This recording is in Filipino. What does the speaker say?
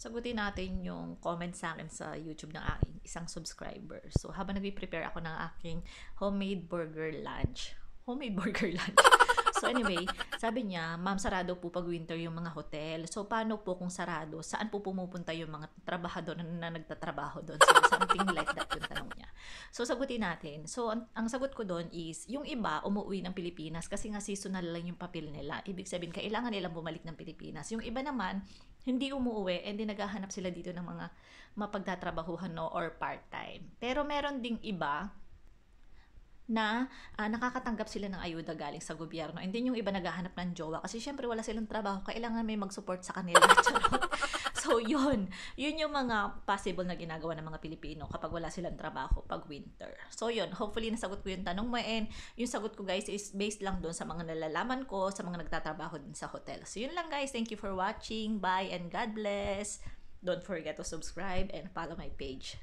Sagutin natin yung comment sa akin sa YouTube ng aking isang subscriber. So, habang nagpe-prepare ako ng aking homemade burger lunch. Homemade burger lunch. So, anyway, sabi niya, ma'am, sarado po pag winter yung mga hotel. So, paano po kung sarado? Saan po pumupunta yung mga trabahador na nagtatrabaho doon? So, something like that yung tanong niya. So, sagutin natin. So, ang sagot ko doon is, yung iba umuwi ng Pilipinas kasi nga seasonal lang yung papel nila. Ibig sabihin, kailangan nilang bumalik ng Pilipinas. Yung iba naman, hindi umuwi and then naghahanap sila dito ng mga mapagtatrabahuhan no, or part-time. Pero meron ding iba na nakakatanggap sila ng ayuda galing sa gobyerno. And then yung iba naghahanap ng jowa kasi syempre wala silang trabaho, kailangan may mag-support sa kanila. Charot. So yun yung mga possible na ginagawa ng mga Pilipino kapag wala silang trabaho pag winter. So yun, hopefully nasagot ko yung tanong mo, and yung sagot ko guys is based lang doon sa mga nalalaman ko sa mga nagtatrabaho din sa hotel. So yun lang guys, thank you for watching, bye and God bless. Don't forget to subscribe and follow my page.